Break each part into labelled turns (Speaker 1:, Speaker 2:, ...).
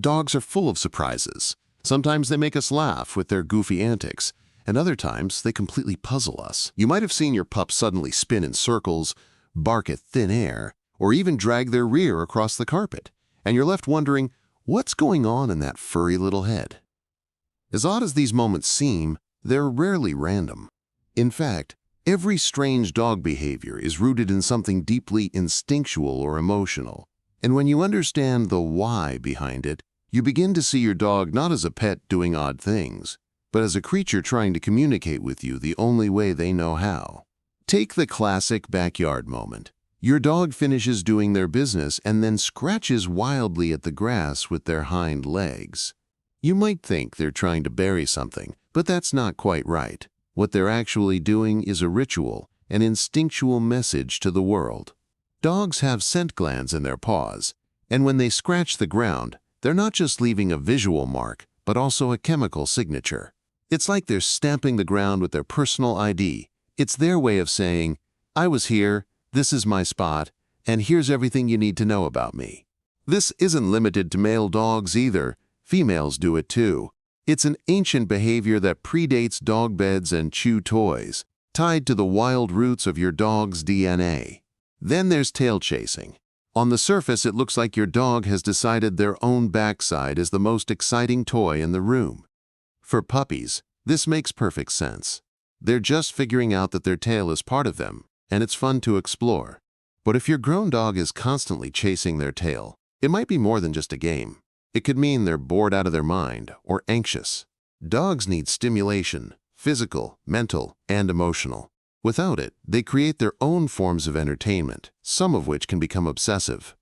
Speaker 1: Dogs are full of surprises. Sometimes they make us laugh with their goofy antics, and other times they completely puzzle us. You might have seen your pup suddenly spin in circles, bark at thin air, or even drag their rear across the carpet, and you're left wondering, what's going on in that furry little head? As odd as these moments seem, they're rarely random. In fact, every strange dog behavior is rooted in something deeply instinctual or emotional, and when you understand the why behind it, you begin to see your dog not as a pet doing odd things, but as a creature trying to communicate with you the only way they know how. Take the classic backyard moment. Your dog finishes doing their business and then scratches wildly at the grass with their hind legs. You might think they're trying to bury something, but that's not quite right. What they're actually doing is a ritual, an instinctual message to the world. Dogs have scent glands in their paws, and when they scratch the ground, they're not just leaving a visual mark, but also a chemical signature. It's like they're stamping the ground with their personal ID. It's their way of saying, I was here, this is my spot, and here's everything you need to know about me. This isn't limited to male dogs either. Females do it too. It's an ancient behavior that predates dog beds and chew toys, tied to the wild roots of your dog's DNA. Then there's tail chasing. On the surface, it looks like your dog has decided their own backside is the most exciting toy in the room. For puppies, this makes perfect sense. They're just figuring out that their tail is part of them, and it's fun to explore. But if your grown dog is constantly chasing their tail, it might be more than just a game. It could mean they're bored out of their mind or anxious. Dogs need stimulation, physical, mental, and emotional. Without it, they create their own forms of entertainment, some of which can become obsessive.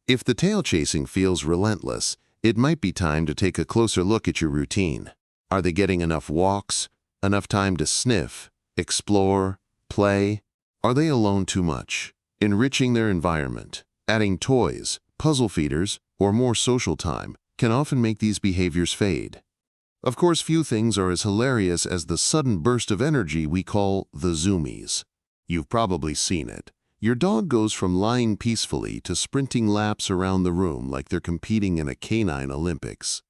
Speaker 1: If the tail chasing feels relentless, it might be time to take a closer look at your routine. Are they getting enough walks, enough time to sniff, explore, play? Are they alone too much? Enriching their environment, adding toys, puzzle feeders, or more social time can often make these behaviors fade. Of course, few things are as hilarious as the sudden burst of energy we call the zoomies. You've probably seen it. Your dog goes from lying peacefully to sprinting laps around the room like they're competing in a canine Olympics.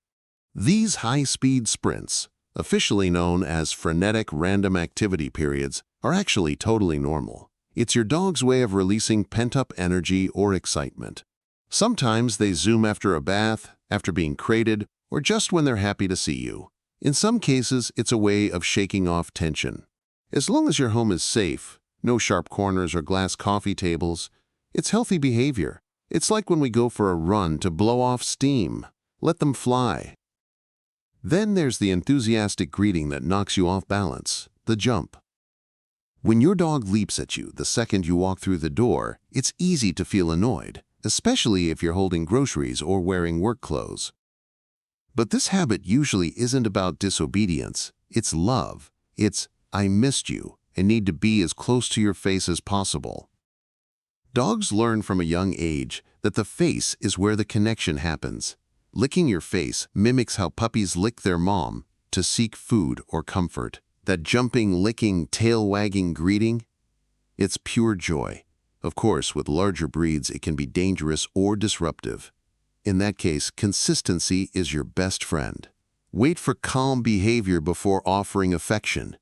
Speaker 1: These high-speed sprints, officially known as frenetic random activity periods, are actually totally normal. It's your dog's way of releasing pent-up energy or excitement. Sometimes they zoom after a bath, after being crated, or just when they're happy to see you. In some cases, it's a way of shaking off tension. As long as your home is safe, no sharp corners or glass coffee tables, it's healthy behavior. It's like when we go for a run to blow off steam. Let them fly. Then there's the enthusiastic greeting that knocks you off balance, the jump. When your dog leaps at you the second you walk through the door, it's easy to feel annoyed, especially if you're holding groceries or wearing work clothes. But this habit usually isn't about disobedience. It's love. It's, I missed you and need to be as close to your face as possible. Dogs learn from a young age that the face is where the connection happens. Licking your face mimics how puppies lick their mom to seek food or comfort. That jumping, licking, tail-wagging greeting, it's pure joy. Of course, with larger breeds, it can be dangerous or disruptive. In that case, consistency is your best friend. Wait for calm behavior before offering affection.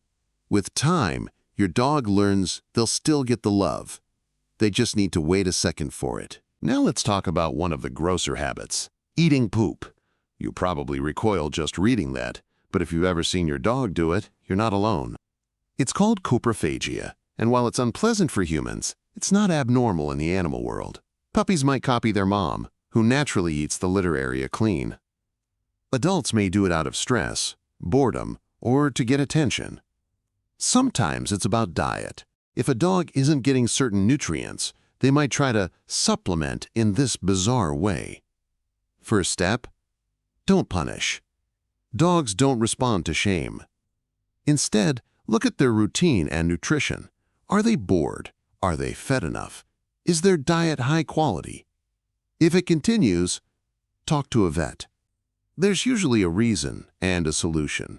Speaker 1: With time, your dog learns they'll still get the love. They just need to wait a second for it. Now let's talk about one of the grosser habits, eating poop. You probably recoil just reading that, but if you've ever seen your dog do it, you're not alone. It's called coprophagia, and while it's unpleasant for humans, it's not abnormal in the animal world. Puppies might copy their mom, who naturally eats the litter area clean. Adults may do it out of stress, boredom, or to get attention. Sometimes it's about diet. If a dog isn't getting certain nutrients, they might try to supplement in this bizarre way. First step, don't punish. Dogs don't respond to shame. Instead, look at their routine and nutrition. Are they bored? Are they fed enough? Is their diet high quality? If it continues, talk to a vet. There's usually a reason and a solution.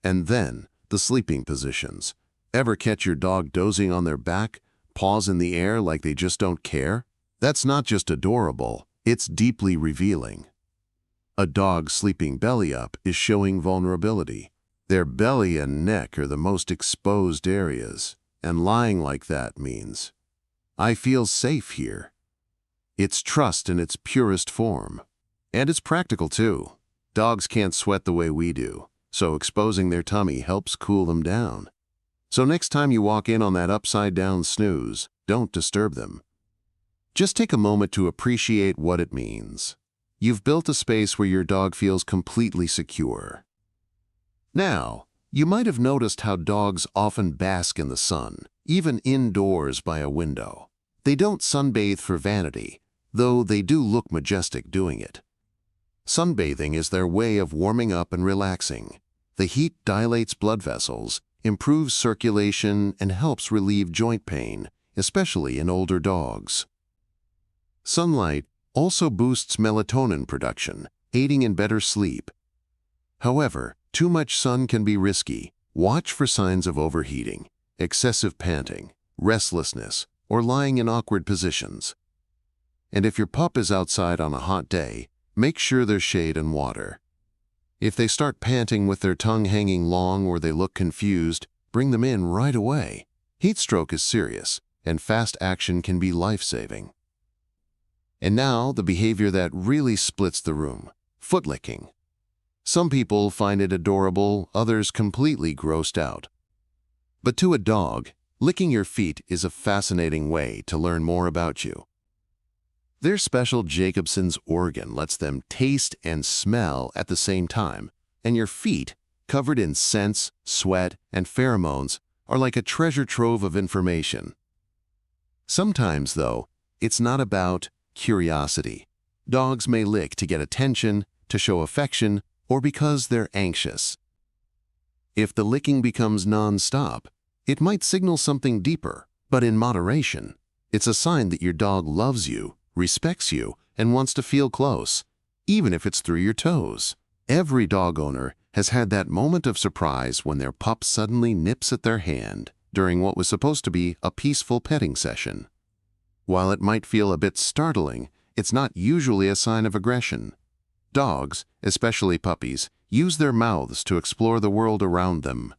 Speaker 1: And then, the sleeping positions. Ever catch your dog dozing on their back, paws in the air like they just don't care? That's not just adorable, it's deeply revealing. A dog sleeping belly up is showing vulnerability. Their belly and neck are the most exposed areas, and lying like that means, I feel safe here. It's trust in its purest form. And it's practical too. Dogs can't sweat the way we do, so exposing their tummy helps cool them down. So next time you walk in on that upside-down snooze, don't disturb them. Just take a moment to appreciate what it means. You've built a space where your dog feels completely secure. Now, you might have noticed how dogs often bask in the sun, even indoors by a window. They don't sunbathe for vanity, though they do look majestic doing it. Sunbathing is their way of warming up and relaxing. The heat dilates blood vessels, improves circulation, and helps relieve joint pain, especially in older dogs. Sunlight also boosts melatonin production, aiding in better sleep. However, too much sun can be risky. Watch for signs of overheating, excessive panting, restlessness, or lying in awkward positions. And if your pup is outside on a hot day, make sure there's shade and water. If they start panting with their tongue hanging long or they look confused, bring them in right away. Heat stroke is serious, and fast action can be life-saving. And now, the behavior that really splits the room: foot licking. Some people find it adorable, others completely grossed out. But to a dog, licking your feet is a fascinating way to learn more about you. Their special Jacobson's organ lets them taste and smell at the same time, and your feet, covered in scents, sweat, and pheromones, are like a treasure trove of information. Sometimes, though, it's not about curiosity. Dogs may lick to get attention, to show affection, or because they're anxious. If the licking becomes non-stop, it might signal something deeper, but in moderation. It's a sign that your dog loves you, respects you, and wants to feel close, even if it's through your toes. Every dog owner has had that moment of surprise when their pup suddenly nips at their hand during what was supposed to be a peaceful petting session. While it might feel a bit startling, it's not usually a sign of aggression. Dogs, especially puppies, use their mouths to explore the world around them.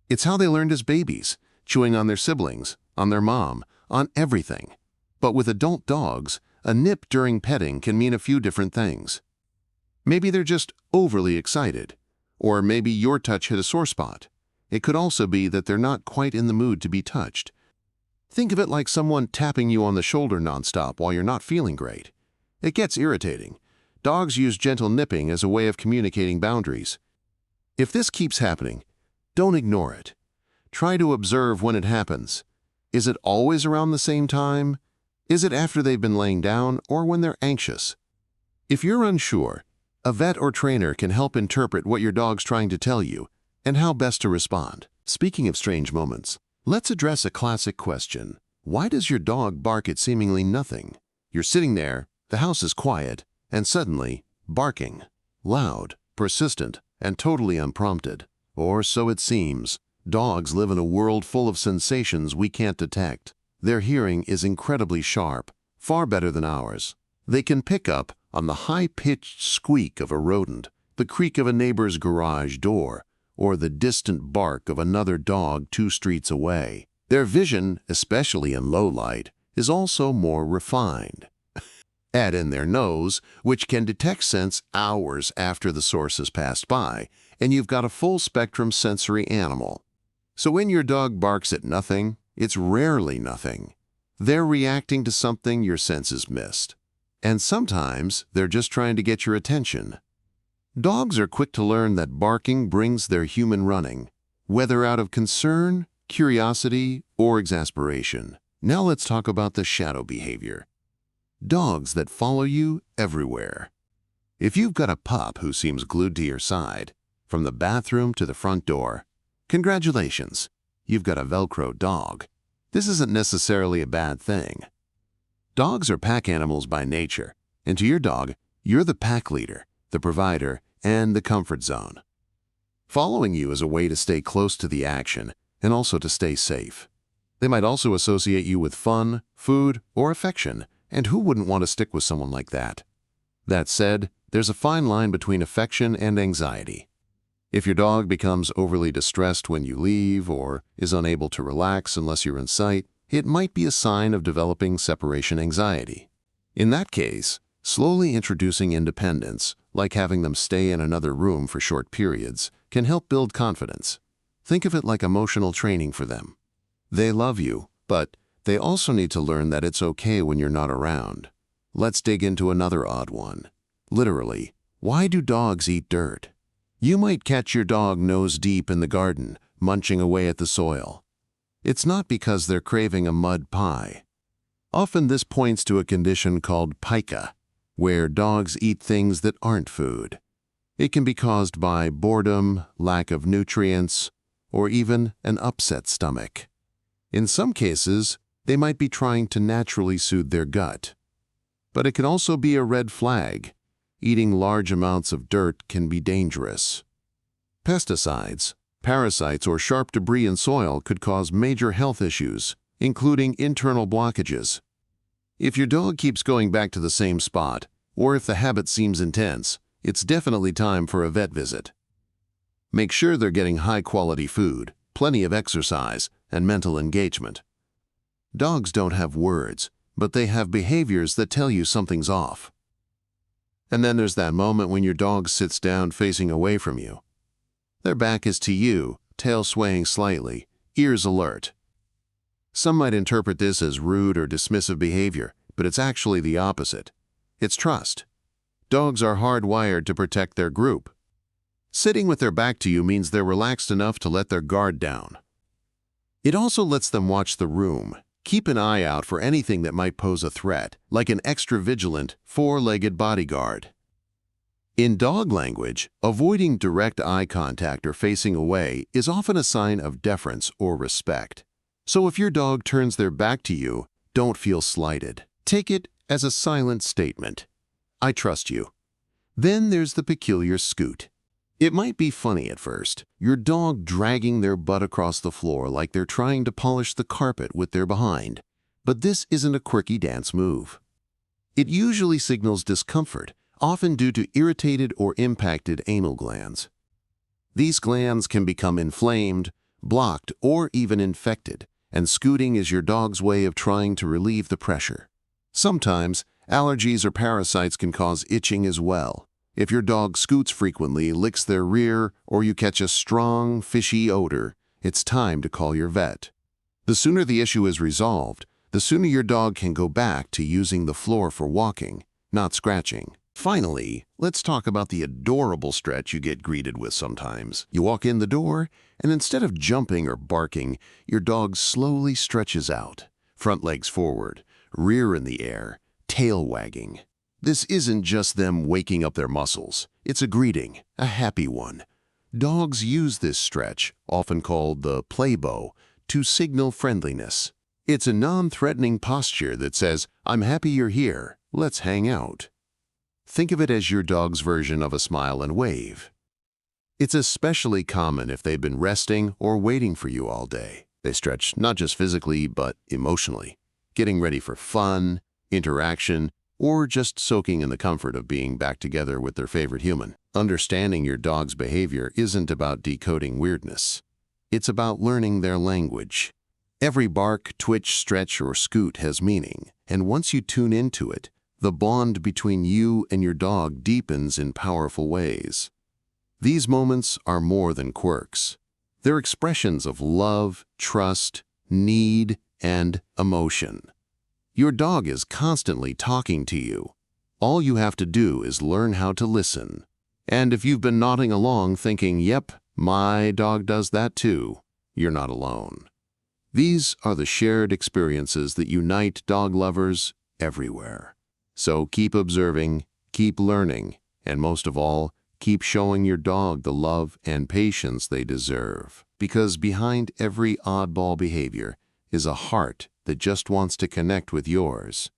Speaker 1: It's how they learned as babies, chewing on their siblings, on their mom, on everything. But with adult dogs, a nip during petting can mean a few different things. Maybe they're just overly excited, or maybe your touch hit a sore spot. It could also be that they're not quite in the mood to be touched. Think of it like someone tapping you on the shoulder nonstop while you're not feeling great. It gets irritating. Dogs use gentle nipping as a way of communicating boundaries. If this keeps happening, don't ignore it. Try to observe when it happens. Is it always around the same time? Is it after they've been laying down or when they're anxious? If you're unsure, a vet or trainer can help interpret what your dog's trying to tell you and how best to respond. Speaking of strange moments, let's address a classic question. Why does your dog bark at seemingly nothing? You're sitting there, the house is quiet, and suddenly, barking. Loud, persistent, and totally unprompted. Or so it seems. Dogs live in a world full of sensations we can't detect. Their hearing is incredibly sharp, far better than ours. They can pick up on the high-pitched squeak of a rodent, the creak of a neighbor's garage door, or the distant bark of another dog 2 streets away. Their vision, especially in low light, is also more refined. Add in their nose, which can detect scents hours after the source has passed by, and you've got a full-spectrum sensory animal. So when your dog barks at nothing, it's rarely nothing. They're reacting to something your senses missed. And sometimes they're just trying to get your attention. Dogs are quick to learn that barking brings their human running, whether out of concern, curiosity, or exasperation. Now let's talk about the shadow behavior. Dogs that follow you everywhere. If you've got a pup who seems glued to your side, from the bathroom to the front door, congratulations, you've got a Velcro dog. This isn't necessarily a bad thing. Dogs are pack animals by nature, and to your dog, you're the pack leader, the provider, and the comfort zone. Following you is a way to stay close to the action and also to stay safe. They might also associate you with fun, food, or affection, and who wouldn't want to stick with someone like that? That said, There's a fine line between affection and anxiety. If your dog becomes overly distressed when you leave or is unable to relax unless you're in sight, it might be a sign of developing separation anxiety. In that case, slowly introducing independence, like having them stay in another room for short periods, can help build confidence. Think of it like emotional training for them. They love you, but they also need to learn that it's okay when you're not around. Let's dig into another odd one. Literally, why do dogs eat dirt? You might catch your dog nose deep in the garden, munching away at the soil. It's not because they're craving a mud pie. Often this points to a condition called pica, where dogs eat things that aren't food. It can be caused by boredom, lack of nutrients, or even an upset stomach. In some cases, they might be trying to naturally soothe their gut. But it can also be a red flag. Eating large amounts of dirt can be dangerous. Pesticides, parasites, or sharp debris in soil could cause major health issues, including internal blockages. If your dog keeps going back to the same spot, or if the habit seems intense, it's definitely time for a vet visit. Make sure they're getting high-quality food, plenty of exercise, and mental engagement. Dogs don't have words, but they have behaviors that tell you something's off. And then there's that moment when your dog sits down facing away from you. Their back is to you, tail swaying slightly, ears alert. Some might interpret this as rude or dismissive behavior, but it's actually the opposite. It's trust. Dogs are hardwired to protect their group. Sitting with their back to you means they're relaxed enough to let their guard down. It also lets them watch the room. Keep an eye out for anything that might pose a threat, like an extra vigilant, four-legged bodyguard. In dog language, avoiding direct eye contact or facing away is often a sign of deference or respect. So if your dog turns their back to you, don't feel slighted. Take it as a silent statement. I trust you. Then there's the peculiar scoot. It might be funny at first, your dog dragging their butt across the floor like they're trying to polish the carpet with their behind. But this isn't a quirky dance move. It usually signals discomfort, often due to irritated or impacted anal glands. These glands can become inflamed, blocked, or even infected, and scooting is your dog's way of trying to relieve the pressure. Sometimes, allergies or parasites can cause itching as well. If your dog scoots frequently, licks their rear, or you catch a strong, fishy odor, it's time to call your vet. The sooner the issue is resolved, the sooner your dog can go back to using the floor for walking, not scratching. Finally, let's talk about the adorable stretch you get greeted with sometimes. You walk in the door, and instead of jumping or barking, your dog slowly stretches out, front legs forward, rear in the air, tail wagging. This isn't just them waking up their muscles. It's a greeting, a happy one. Dogs use this stretch, often called the play bow, to signal friendliness. It's a non-threatening posture that says, I'm happy you're here, let's hang out. Think of it as your dog's version of a smile and wave. It's especially common if they've been resting or waiting for you all day. They stretch not just physically, but emotionally, getting ready for fun, interaction, or just soaking in the comfort of being back together with their favorite human. Understanding your dog's behavior isn't about decoding weirdness. It's about learning their language. Every bark, twitch, stretch, or scoot has meaning, and once you tune into it, the bond between you and your dog deepens in powerful ways. These moments are more than quirks. They're expressions of love, trust, need, and emotion. Your dog is constantly talking to you. All you have to do is learn how to listen. And if you've been nodding along thinking, yep, my dog does that too, you're not alone. These are the shared experiences that unite dog lovers everywhere. So keep observing, keep learning, and most of all, keep showing your dog the love and patience they deserve. Because behind every oddball behavior is a heart that just wants to connect with yours.